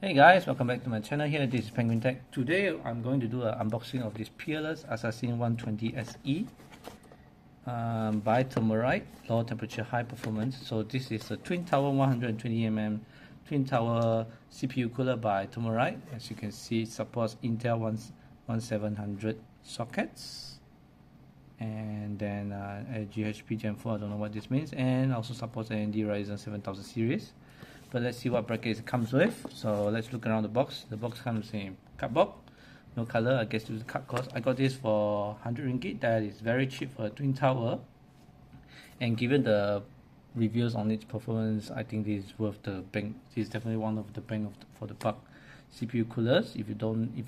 Hey guys, welcome back to my channel here. This is Penguin Tech. Today I'm going to do an unboxing of this Peerless Assassin 120 SE by Thermalright, low temperature, high performance. So this is a twin tower 120mm twin tower CPU cooler by Thermalright. As you can see, it supports Intel 1700 sockets, and then a GHP Gen 4, I don't know what this means, and also supports AMD Ryzen 7000 series. But let's see what brackets it comes with. So let's look around the box. The box comes in cardboard, no color. I guess due to cut cost. I got this for 100 ringgit. That is very cheap for a twin tower. And given the reviews on its performance, I think this is worth the bang. This is definitely one of the bang for the buck CPU coolers. If you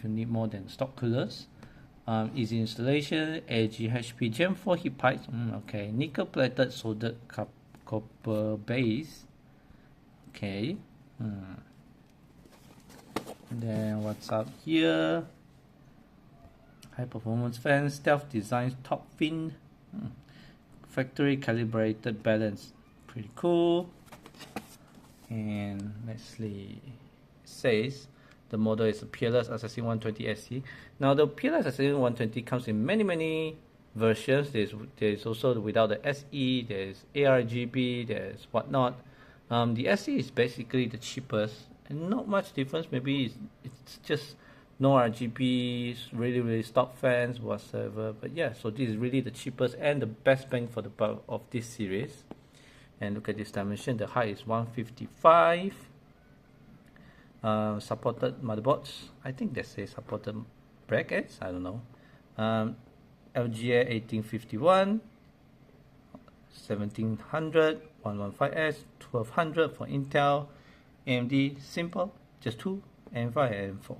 need more than stock coolers. Easy installation. A GHP Gen 4 heat pipes. Okay, nickel plated soldered copper base. Okay, and then what's up here? High performance fan, stealth design top fin, factory calibrated balance, pretty cool. And let's see, it says the model is a Peerless Assassin 120 SE. Now the Peerless Assassin 120 comes in many versions. There's also without the SE, there's ARGB, there's whatnot. The SE is basically the cheapest, and not much difference. Maybe it's just no RGB, really stock fans whatsoever. But yeah, so this is really the cheapest and the best bang for the buck of this series. And look at this dimension. The height is 155. Supported motherboards. I think they say supported brackets. I don't know. LGA 1851, 1700. 115S, 1200 for Intel, AMD simple, just 2, M5 and M4.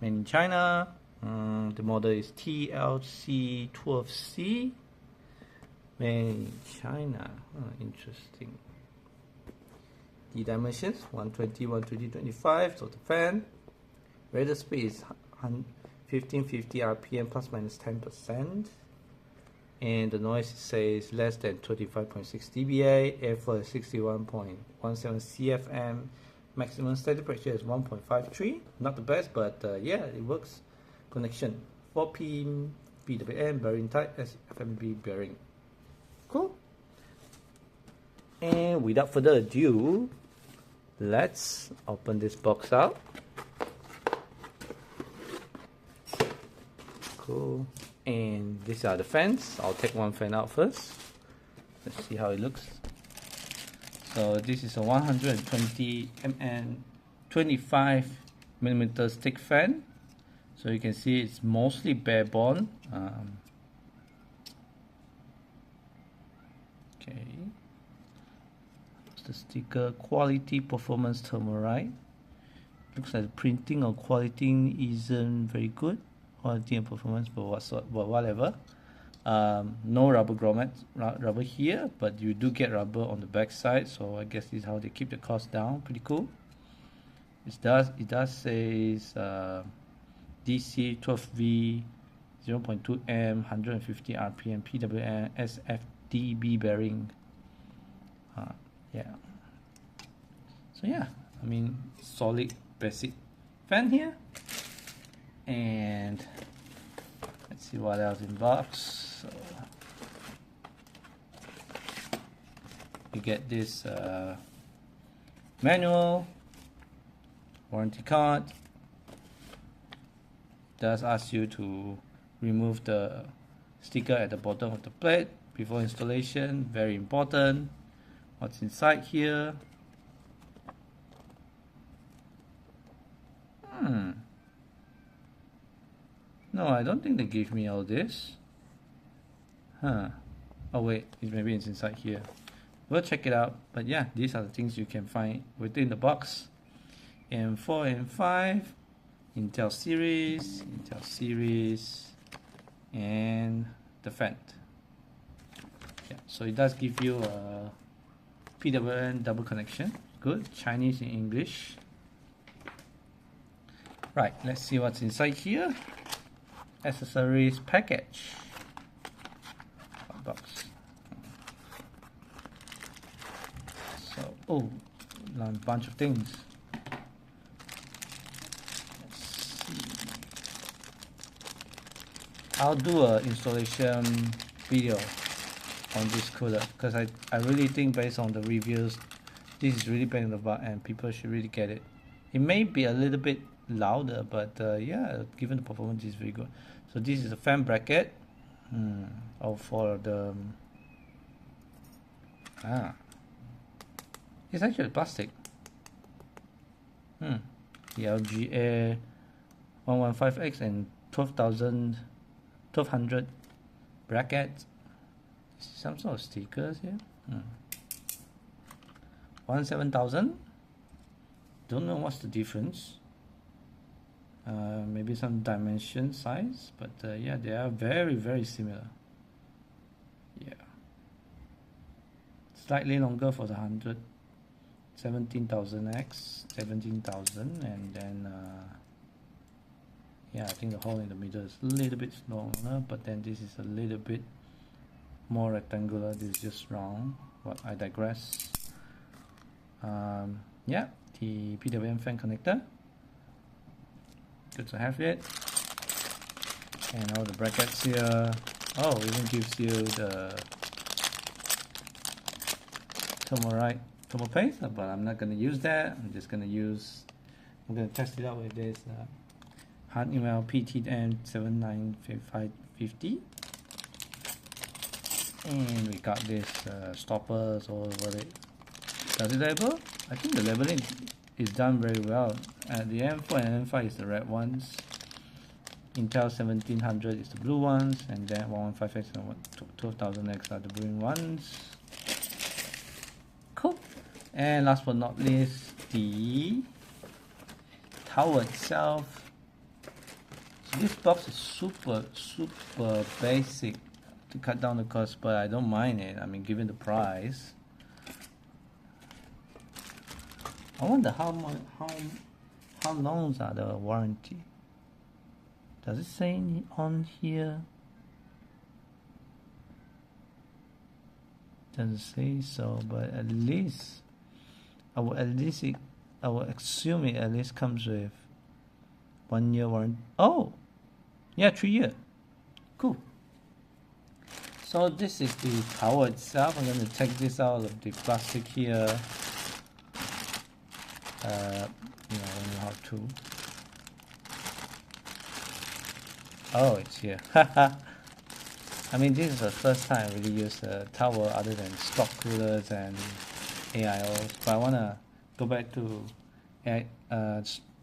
Made in China. The model is TLC12C. Made in China. Interesting. The dimensions 120, 120, So the fan. Radial speed is 1550 RPM plus minus 10%. And the noise says less than 25.6 dBA, airflow is 61.17 CFM, maximum static pressure is 1.53, not the best, but yeah, it works. Connection 4 pin PWM bearing type SFMB bearing. Cool. And without further ado, let's open this box out. Cool. And these are the fans. I'll take one fan out first. Let's see how it looks. So this is a 120 mm 25mm stick fan. So you can see it's mostly bare bond. Okay. The sticker, quality performance Thermalright. Looks like the printing or quality isn't very good. Quality and performance, but whatever. No rubber grommets, rubber here, but you do get rubber on the back side, so I guess this is how they keep the cost down. Pretty cool. It does say DC 12V 0.2 M 150 RPM PWM SFDB bearing. Yeah. So yeah, I mean, solid basic fan here. And let's see what else in box. So you get this manual, warranty card. Does ask you to remove the sticker at the bottom of the plate before installation. Very important. What's inside here? No, I don't think they gave me all this. Oh wait, maybe it's inside here. We'll check it out. But yeah, these are the things you can find within the box. M4 and 5, Intel series, and the fan. Yeah, so it does give you a PWM double connection. Good, Chinese and English. Right, let's see what's inside here. Accessories package. Box. So, oh, a bunch of things. I'll do a installation video on this cooler because I really think based on the reviews this is really bang the buck and people should really get it. It may be a little bit louder, but yeah, given the performance is very good. So this is a fan bracket for the it's actually plastic. The LGA 115X and 1200 brackets. Some sort of stickers here. 7000. Don't know what's the difference. Maybe some dimension size, but yeah, they are very, very similar. Yeah, slightly longer for the 100. 17,000x, 17,000, and then yeah, I think the hole in the middle is a little bit smaller, but then this is a little bit more rectangular. This is just wrong, but I digress. Yeah, the PWM fan connector, good to have it, and all the brackets here. Oh, it even gives you the Thermalright thermal paste, but I'm not going to use that. I'm going to test it out with this Honeywell PTM 79550, and we got this stoppers all over it. Does it label? I think the labeling is done very well. The M4 and M5 is the red ones, Intel 1700 is the blue ones, and then 115X and 12000X are the green ones. Cool. And last but not least, the tower itself. So this box is super basic to cut down the cost, but I don't mind it. I mean, given the price. I wonder how long are the warranty? Does it say on here? Doesn't say so, but at least I will assume it at least comes with 1 year warranty. Oh, yeah, 3 year. Cool. So this is the tower itself. I'm going to take this out of the plastic here. I don't know how to. Oh, it's here. I mean, this is the first time I really use a tower other than stock coolers and AIOs, but I want to go back to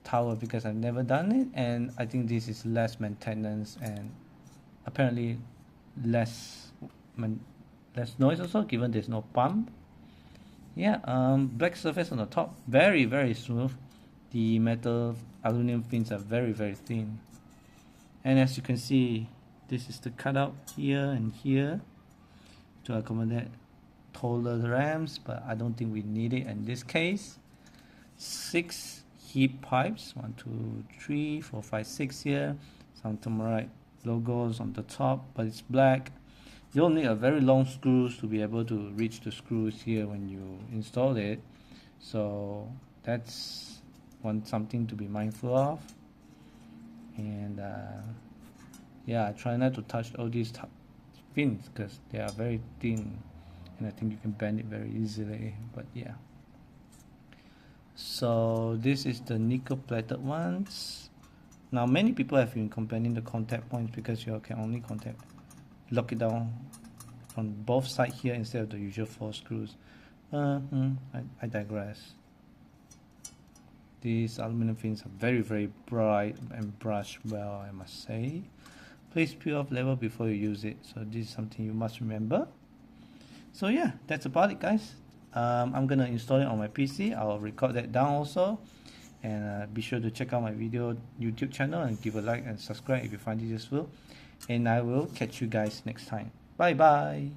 tower because I've never done it, and I think this is less maintenance and apparently less noise also, given there's no pump. Yeah, black surface on the top, very smooth. The metal aluminum fins are very thin, and as you can see, this is the cutout here and here to accommodate taller rams, but I don't think we need it in this case. 6 heat pipes, 1 2 3 4 5 6 here. Some Thermalright logos on the top, but it's black. You'll need a very long screws to be able to reach the screws here when you install it, so that's something to be mindful of. And yeah, I try not to touch all these fins because they are very thin and I think you can bend it very easily, but yeah. So this is the nickel plated ones. Now many people have been complaining the contact points because you can only lock it down on both sides here instead of the usual 4 screws. I digress. These aluminum fins are very bright and brushed well, I must say. Please peel off level before you use it, so this is something you must remember. So yeah, that's about it, guys. I'm gonna install it on my PC. I'll record that down also, and be sure to check out my YouTube channel and give a like and subscribe if you find it useful, and I will catch you guys next time. Bye bye.